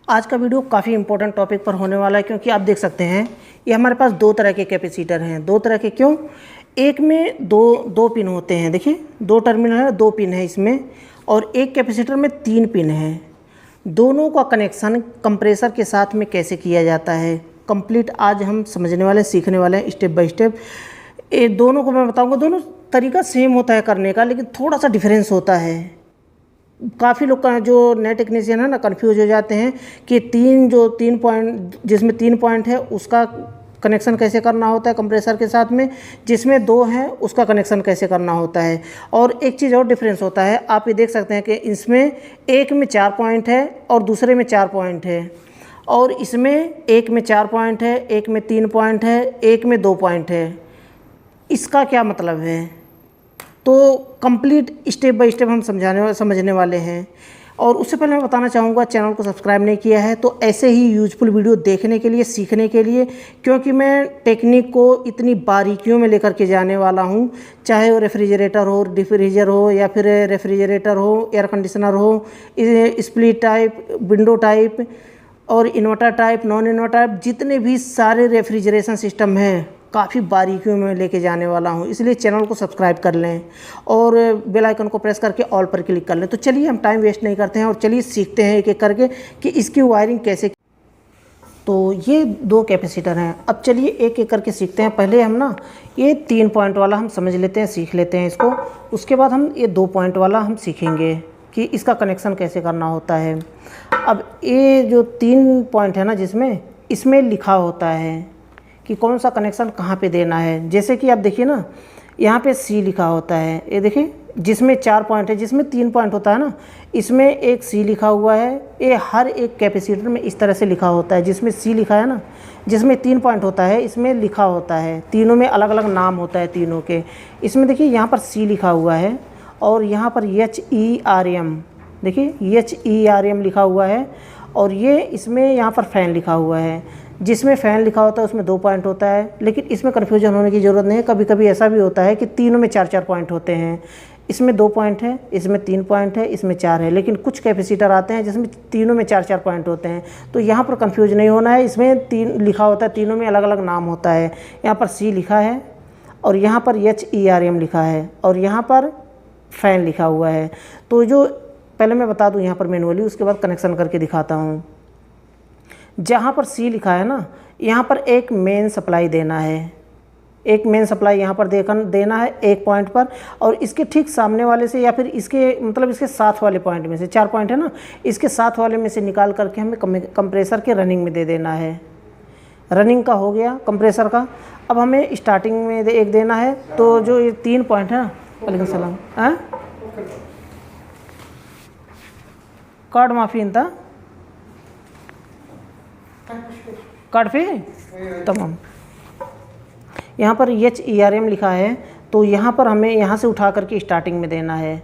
आज का वीडियो काफ़ी इंपॉर्टेंट टॉपिक पर होने वाला है, क्योंकि आप देख सकते हैं ये हमारे पास दो तरह के कैपेसिटर हैं। दो तरह के क्यों? एक में दो पिन होते हैं, देखिए दो टर्मिनल है, दो पिन है इसमें, और एक कैपेसिटर में तीन पिन है। दोनों का कनेक्शन कंप्रेसर के साथ में कैसे किया जाता है कंप्लीट आज हम समझने वाले हैं, सीखने वाले हैं स्टेप बाय स्टेप। ये दोनों को मैं बताऊंगा। दोनों तरीका सेम होता है करने का, लेकिन थोड़ा सा डिफरेंस होता है। काफ़ी लोग का जो नए टेक्नीशियन है ना कंफ्यूज हो जाते हैं कि तीन पॉइंट, जिसमें 3 पॉइंट है उसका कनेक्शन कैसे करना होता है कंप्रेसर के साथ में, जिसमें 2 है उसका कनेक्शन कैसे करना होता है। और एक चीज़ और डिफरेंस होता है, आप ये देख सकते हैं कि इसमें एक में 4 पॉइंट है और दूसरे में 4 पॉइंट है, और इसमें एक में 4 पॉइंट है, एक में 3 पॉइंट है, एक में 2 पॉइंट है। इसका क्या मतलब है, तो कंप्लीट स्टेप बाय स्टेप हम समझने वाले हैं। और उससे पहले मैं बताना चाहूँगा, चैनल को सब्सक्राइब नहीं किया है तो ऐसे ही यूजफुल वीडियो देखने के लिए, सीखने के लिए, क्योंकि मैं टेक्निक को इतनी बारीकियों में लेकर के जाने वाला हूँ। चाहे वो रेफ्रिजरेटर हो, डिफ्रीजर हो, या फिर रेफ्रिजरेटर हो, एयर कंडीशनर हो, स्प्लिट टाइप, विंडो टाइप और inverter type, non inverter type, जितने भी सारे रेफ्रिजरेशन सिस्टम हैं काफ़ी बारीकियों में लेके जाने वाला हूँ। इसलिए चैनल को सब्सक्राइब कर लें और बेल आइकन को प्रेस करके ऑल पर क्लिक कर लें। तो चलिए हम टाइम वेस्ट नहीं करते हैं और चलिए सीखते हैं एक एक करके कि इसकी वायरिंग कैसे। तो ये 2 कैपेसिटर हैं। अब चलिए एक एक करके सीखते हैं। पहले हम ना ये 3 पॉइंट वाला हम समझ लेते हैं, सीख लेते हैं इसको। उसके बाद हम ये 2 पॉइंट वाला हम सीखेंगे कि इसका कनेक्शन कैसे करना होता है। अब ये जो 3 पॉइंट है ना, जिसमें इसमें लिखा होता है कि कौन सा कनेक्शन कहाँ पे देना है। जैसे कि आप देखिए ना, यहाँ पे सी लिखा होता है, ये देखिए, जिसमें 4 पॉइंट है, जिसमें 3 पॉइंट होता है ना, इसमें एक सी लिखा हुआ है। ये हर एक कैपेसिटर में इस तरह से लिखा होता है। जिसमें सी लिखा है ना, जिसमें 3 पॉइंट होता है, इसमें लिखा होता है, तीनों में अलग अलग नाम होता है तीनों के। इसमें देखिए यहाँ पर सी लिखा हुआ है और यहाँ पर HERM, देखिए HERM लिखा हुआ है। और ये इसमें यहाँ पर फ़ैन लिखा हुआ है। जिसमें फ़ैन लिखा होता है उसमें 2 पॉइंट होता है, लेकिन इसमें कन्फ्यूजन होने की ज़रूरत नहीं है। कभी कभी ऐसा भी होता है कि तीनों में 4-4 पॉइंट होते हैं। इसमें 2 पॉइंट है, इसमें 3 पॉइंट है, इसमें 4 है, लेकिन कुछ कैपेसिटर आते हैं जिसमें तीनों में 4-4 पॉइंट होते हैं। तो यहाँ पर कन्फ्यूज नहीं होना है। इसमें 3 लिखा होता है, तीनों में अलग अलग नाम होता है। यहाँ पर सी लिखा है और यहाँ पर HERM लिखा है और यहाँ पर फ़ैन लिखा हुआ है। तो जो पहले मैं बता दूँ यहाँ पर मैनुअली, उसके बाद कनेक्शन करके दिखाता हूँ। जहाँ पर सी लिखा है ना, यहाँ पर एक मेन सप्लाई देना है। एक मेन सप्लाई यहाँ पर देना है एक पॉइंट पर, और इसके ठीक सामने वाले से, या फिर इसके मतलब इसके साथ वाले पॉइंट में से, 4 पॉइंट है ना, इसके साथ वाले में से निकाल करके हमें कंप्रेसर के रनिंग में दे देना है। रनिंग का हो गया कंप्रेसर का। अब हमें स्टार्टिंग में एक देना है। तो जो ये 3 पॉइंट है ना, वालेकुम सलाम, कार्ड माफ़ी इंता कार्ड पे तमाम, यहाँ पर HERM लिखा है। तो यहाँ पर हमें यहाँ से उठा करके स्टार्टिंग में देना है।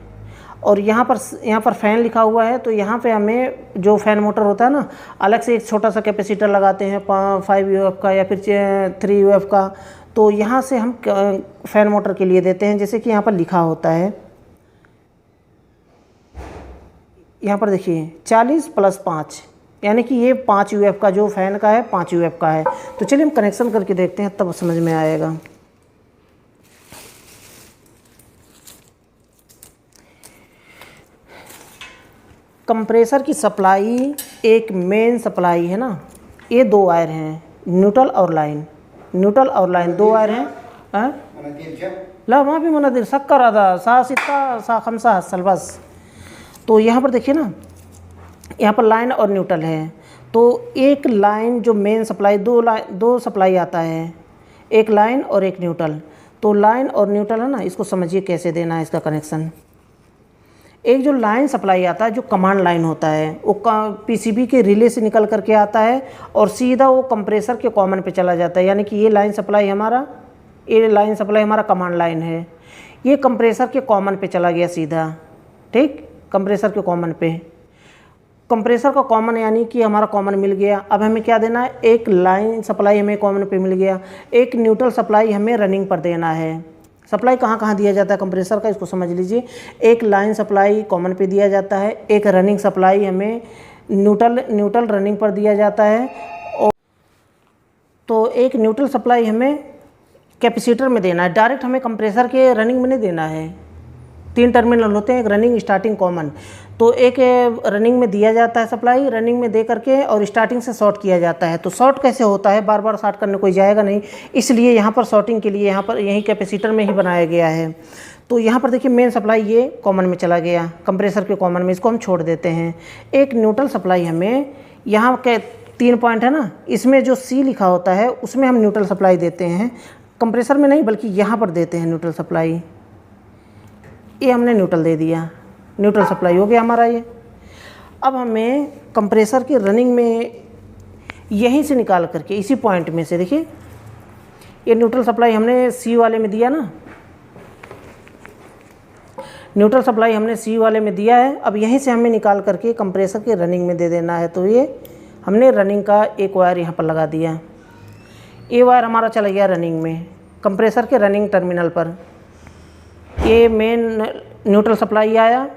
और यहाँ पर फ़ैन लिखा हुआ है। तो यहाँ पे हमें जो फ़ैन मोटर होता है ना, अलग से एक छोटा सा कैपेसिटर लगाते हैं 5 UF का या फिर 3 UF का। तो यहाँ से हम फ़ैन मोटर के लिए देते हैं। जैसे कि यहाँ पर लिखा होता है, यहाँ पर देखिए 40 + 5, यानी कि ये 5 UF का जो फ़ैन का है, 5 UF का है। तो चलिए हम कनेक्शन करके देखते हैं, तब समझ में आएगा। कंप्रेसर की सप्लाई, एक मेन सप्लाई है ना, ये 2 वायर हैं, न्यूट्रल और लाइन। न्यूट्रल और लाइन 2 वायर हैं। ला वहाँ भी मनादिर शक्कर आदा सा सित्ता सा खमसा हसल बस। तो यहाँ पर देखिए ना, यहाँ पर लाइन और न्यूट्रल है। तो एक लाइन जो मेन सप्लाई, 2 सप्लाई आता है, एक लाइन और एक न्यूट्रल। तो लाइन और न्यूट्रल है ना, इसको समझिए कैसे देना है इसका कनेक्शन। एक जो लाइन सप्लाई आता है, जो कमांड लाइन होता है, वो PCB के रिले से निकल करके आता है और सीधा वो कंप्रेसर के कॉमन पे चला जाता है। यानी कि ये लाइन सप्लाई हमारा कमांड लाइन है। ये कंप्रेसर के कॉमन पे चला गया सीधा, ठीक, कंप्रेसर के कॉमन पे। कंप्रेसर का कॉमन यानी कि हमारा कॉमन मिल गया। अब हमें क्या देना है, एक लाइन सप्लाई हमें कॉमन पे मिल गया, एक न्यूट्रल सप्लाई हमें रनिंग पर देना है। सप्लाई कहाँ कहाँ दिया जाता है कंप्रेसर का, इसको समझ लीजिए। एक लाइन सप्लाई कॉमन पे दिया जाता है, एक रनिंग सप्लाई हमें न्यूट्रल रनिंग पर दिया जाता है। और तो एक न्यूट्रल सप्लाई हमें कैपेसिटर में देना है, डायरेक्ट हमें कंप्रेसर के रनिंग में नहीं देना है। 3 टर्मिनल होते हैं, एक रनिंग, स्टार्टिंग, कॉमन। तो एक रनिंग में दिया जाता है सप्लाई, रनिंग में दे करके और स्टार्टिंग से शॉर्ट किया जाता है। तो शॉर्ट कैसे होता है, बार बार शॉर्ट करने कोई जाएगा नहीं, इसलिए यहाँ पर शॉर्टिंग के लिए यहाँ पर यही कैपेसिटर में ही बनाया गया है। तो यहाँ पर देखिए मेन सप्लाई ये कॉमन में चला गया, कंप्रेसर के कॉमन में, इसको हम छोड़ देते हैं। एक न्यूट्रल सप्लाई हमें यहाँ के 3 पॉइंट है ना, इसमें जो C लिखा होता है उसमें हम न्यूट्रल सप्लाई देते हैं, कंप्रेसर में नहीं बल्कि यहाँ पर देते हैं न्यूट्रल सप्लाई। ये हमने न्यूट्रल दे दिया, न्यूट्रल सप्लाई हो गया हमारा ये। अब हमें कंप्रेसर की रनिंग में यहीं से निकाल करके इसी पॉइंट में से, देखिए ये न्यूट्रल सप्लाई हमने C वाले में दिया ना, न्यूट्रल सप्लाई हमने C वाले में दिया है। अब यहीं से हमें निकाल करके कंप्रेसर के रनिंग में दे देना है। तो ये हमने रनिंग का एक वायर यहाँ पर लगा दिया, ये वायर हमारा चला गया रनिंग में, कंप्रेसर के रनिंग टर्मिनल पर। ये मेन न्यूट्रल सप्लाई आया,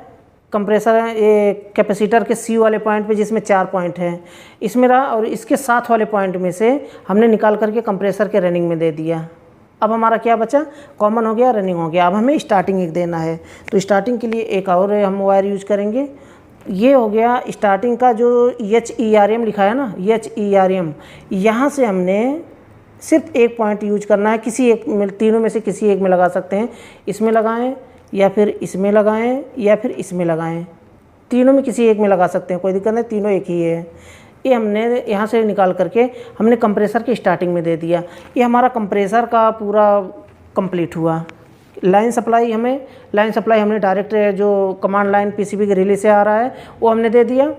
कंप्रेसर ये कैपेसिटर के C वाले पॉइंट पे जिसमें 4 पॉइंट हैं इसमें रहा, और इसके साथ वाले पॉइंट में से हमने निकाल करके कंप्रेसर के रनिंग में दे दिया। अब हमारा क्या बचा, कॉमन हो गया, रनिंग हो गया। अब हमें स्टार्टिंग एक देना है, तो स्टार्टिंग के लिए एक और हम वायर यूज करेंगे। ये हो गया स्टार्टिंग का जो HERM लिखा है ना, HERM, यहाँ से हमने सिर्फ एक पॉइंट यूज करना है, किसी एक में, तीनों में से किसी एक में लगा सकते हैं। इसमें लगाएं या फिर इसमें लगाएं या फिर इसमें लगाएं, तीनों में किसी एक में लगा सकते हैं, कोई दिक्कत नहीं, तीनों एक ही है। ये हमने यहाँ से निकाल करके हमने कंप्रेसर की स्टार्टिंग में दे दिया। ये हमारा कंप्रेसर का पूरा कंप्लीट हुआ। लाइन सप्लाई हमने डायरेक्ट जो कमांड लाइन PCB के रिले से आ रहा है वो हमने दे दिया,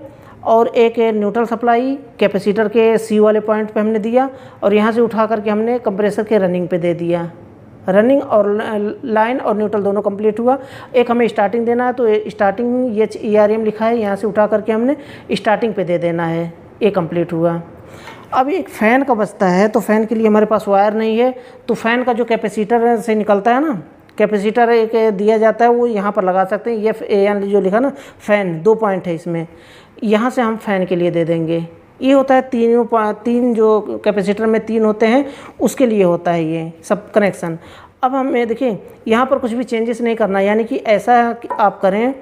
और एक न्यूट्रल सप्लाई कैपेसिटर के C वाले पॉइंट पे हमने दिया, और यहाँ से उठा करके हमने कंप्रेसर के रनिंग पे दे दिया। रनिंग और लाइन और न्यूट्रल दोनों कंप्लीट हुआ। एक हमें स्टार्टिंग देना है, तो स्टार्टिंग HERM लिखा है, यहाँ से उठा करके हमने स्टार्टिंग पे दे देना है, ये कंप्लीट हुआ। अब एक फ़ैन का बचता है, तो फ़ैन के लिए हमारे पास वायर नहीं है, तो फ़ैन का जो कैपेसिटर से निकलता है ना, कैपेसिटर एक दिया जाता है, वो यहाँ पर लगा सकते हैं। FAN जो लिखा ना, फ़ैन 2 पॉइंट है इसमें, यहाँ से हम फ़ैन के लिए दे देंगे। ये होता है तीन जो कैपेसिटर में 3 होते हैं उसके लिए होता है ये सब कनेक्शन। अब हमें देखिए यहाँ पर कुछ भी चेंजेस नहीं करना, यानी कि ऐसा आप करें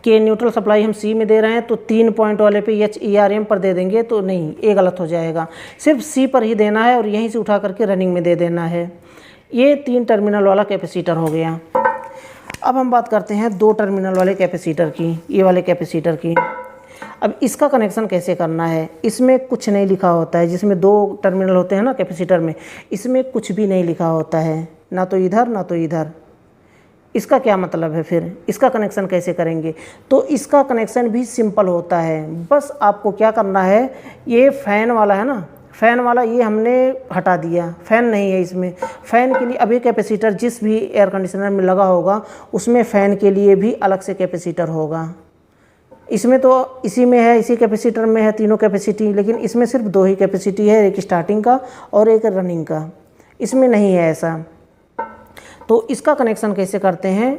कि न्यूट्रल सप्लाई हम C में दे रहे हैं तो 3 पॉइंट वाले पे HERM पर दे देंगे, तो नहीं, ये गलत हो जाएगा। सिर्फ C पर ही देना है और यहीं से उठा करके रनिंग में दे देना है। ये 3 टर्मिनल वाला कैपेसिटर हो गया। अब हम बात करते हैं 2 टर्मिनल वाले कैपेसिटर की, ये वाले कैपेसिटर की। अब इसका कनेक्शन कैसे करना है, इसमें कुछ नहीं लिखा होता है, जिसमें 2 टर्मिनल होते हैं ना कैपेसिटर में, इसमें कुछ भी नहीं लिखा होता है, ना तो इधर ना तो इधर। इसका क्या मतलब है, फिर इसका कनेक्शन कैसे करेंगे? तो इसका कनेक्शन भी सिंपल होता है, बस आपको क्या करना है, ये फ़ैन वाला है ना, फ़ैन वाला ये हमने हटा दिया, फ़ैन नहीं है इसमें। फ़ैन के लिए अभी कैपेसिटर जिस भी एयर कंडीशनर में लगा होगा उसमें फ़ैन के लिए भी अलग से कैपेसिटर होगा। इसमें तो इसी में है, इसी कैपेसिटर में है तीनों कैपेसिटी, लेकिन इसमें सिर्फ 2 ही कैपेसिटी है, एक स्टार्टिंग का और एक रनिंग का, इसमें नहीं है ऐसा। तो इसका कनेक्शन कैसे करते हैं,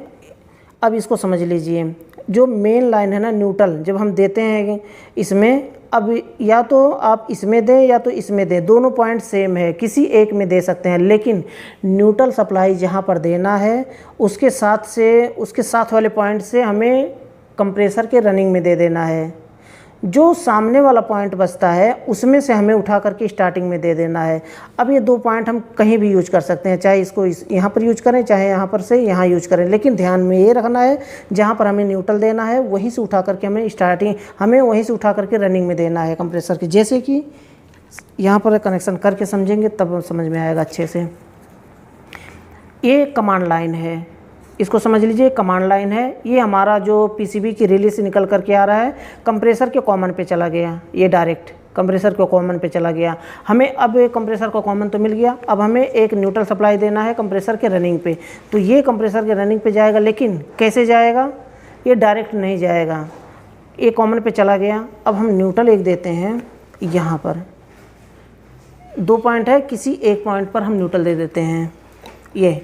अब इसको समझ लीजिए। जो मेन लाइन है ना न्यूट्रल, जब हम देते हैं इसमें, अब या तो आप इसमें दें या तो इसमें दें, दोनों पॉइंट सेम है, किसी एक में दे सकते हैं, लेकिन न्यूट्रल सप्लाई जहाँ पर देना है उसके साथ वाले पॉइंट से हमें कंप्रेसर के रनिंग में दे देना है। जो सामने वाला पॉइंट बचता है उसमें से हमें उठा करके स्टार्टिंग में दे देना है। अब ये 2 पॉइंट हम कहीं भी यूज कर सकते हैं, चाहे इसको यहाँ पर यूज करें, चाहे यहाँ पर से यहाँ यूज करें, लेकिन ध्यान में ये रखना है जहाँ पर हमें न्यूट्रल देना है वहीं से उठा करके हमें वहीं से उठा करके रनिंग में देना है कंप्रेसर की। जैसे कि यहाँ पर कनेक्शन करके समझेंगे तब समझ में आएगा अच्छे से। ये कमांड लाइन है, इसको समझ लीजिए, कमांड लाइन है। ये हमारा जो PCB की रिले से निकल करके आ रहा है, कंप्रेसर के कॉमन पे चला गया, ये डायरेक्ट कंप्रेसर के कॉमन पे चला गया। हमें अब कंप्रेसर का कॉमन तो मिल गया, अब हमें एक न्यूट्रल सप्लाई देना है कंप्रेसर के रनिंग पे, तो ये कंप्रेसर के रनिंग पे जाएगा, लेकिन कैसे जाएगा, ये डायरेक्ट नहीं जाएगा, ये कॉमन पे चला गया। अब हम न्यूट्रल एक देते हैं, यहाँ पर 2 पॉइंट है, किसी एक पॉइंट पर हम न्यूट्रल दे देते हैं। ये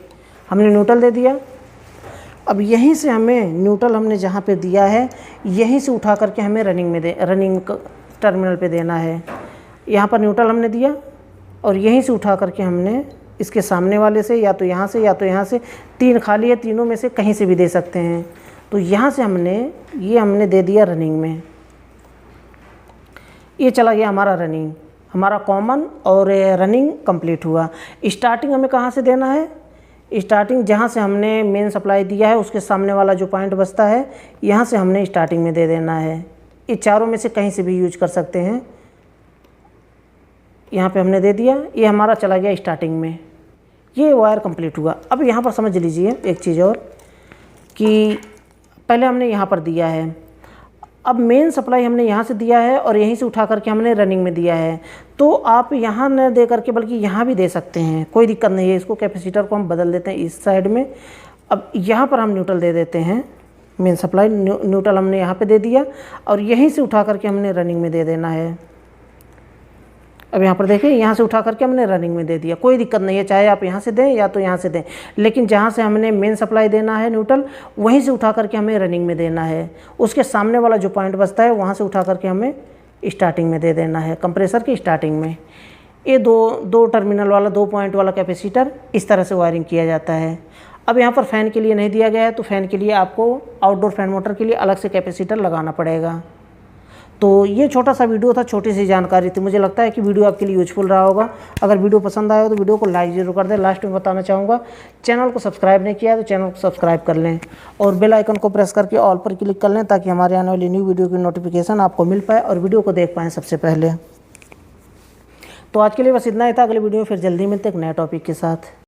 हमने न्यूट्रल दे दिया। अब यहीं से हमें न्यूट्रल हमने जहाँ पे दिया है यहीं से उठा करके हमें रनिंग टर्मिनल पे देना है। यहाँ पर न्यूट्रल हमने दिया और यहीं से उठा करके हमने इसके सामने वाले से या तो यहाँ से या तो यहाँ से, 3 खाली है, तीनों में से कहीं से भी दे सकते हैं। तो यहाँ से हमने दे दिया रनिंग में, ये चला गया हमारा रनिंग, हमारा कॉमन और रनिंग कंप्लीट हुआ। स्टार्टिंग हमें कहाँ से देना है, स्टार्टिंग जहाँ से हमने मेन सप्लाई दिया है उसके सामने वाला जो पॉइंट बचता है यहाँ से हमने स्टार्टिंग में दे देना है। ये चारों में से कहीं से भी यूज कर सकते हैं। यहाँ पे हमने दे दिया, ये हमारा चला गया स्टार्टिंग में, ये वायर कंप्लीट हुआ। अब यहाँ पर समझ लीजिए एक चीज़ और कि पहले हमने यहाँ पर दिया है, अब मेन सप्लाई हमने यहाँ से दिया है और यहीं से उठा करके हमने रनिंग में दिया है। तो आप यहाँ न दे करके बल्कि यहाँ भी दे सकते हैं, कोई दिक्कत नहीं है। इसको कैपेसिटर को हम बदल देते हैं इस साइड में। अब यहाँ पर हम न्यूट्रल दे देते हैं, मेन सप्लाई न्यूट्रल हमने यहाँ पे दे दिया और यहीं से उठा करके हमने रनिंग में दे देना है। अब यहाँ पर देखिए, यहाँ से उठा करके हमने रनिंग में दे दिया, कोई दिक्कत नहीं है, चाहे आप यहाँ से दें या तो यहाँ से दें, लेकिन जहाँ से हमने मेन सप्लाई देना है न्यूट्रल वहीं से उठा करके हमें रनिंग में देना है। उसके सामने वाला जो पॉइंट बचता है वहाँ से उठा करके हमें स्टार्टिंग में दे देना है, कंप्रेसर की स्टार्टिंग में। ये दो टर्मिनल वाला 2 पॉइंट वाला कैपेसिटर इस तरह से वायरिंग किया जाता है। अब यहाँ पर फ़ैन के लिए नहीं दिया गया है, तो फ़ैन के लिए आपको आउटडोर फैन मोटर के लिए अलग से कैपेसिटर लगाना पड़ेगा। तो ये छोटा सा वीडियो था, छोटी सी जानकारी थी। मुझे लगता है कि वीडियो आपके लिए यूजफुल रहा होगा। अगर वीडियो पसंद आया हो तो वीडियो को लाइक जरूर कर दें। लास्ट में बताना चाहूँगा, चैनल को सब्सक्राइब नहीं किया तो चैनल को सब्सक्राइब कर लें और बेल आइकन को प्रेस करके ऑल पर क्लिक कर लें, ताकि हमारे आने वाली न्यू वीडियो की नोटिफिकेशन आपको मिल पाए और वीडियो को देख पाएँ सबसे पहले। तो आज के लिए बस इतना ही था। अगले वीडियो में फिर जल्दी मिलते एक नए टॉपिक के साथ।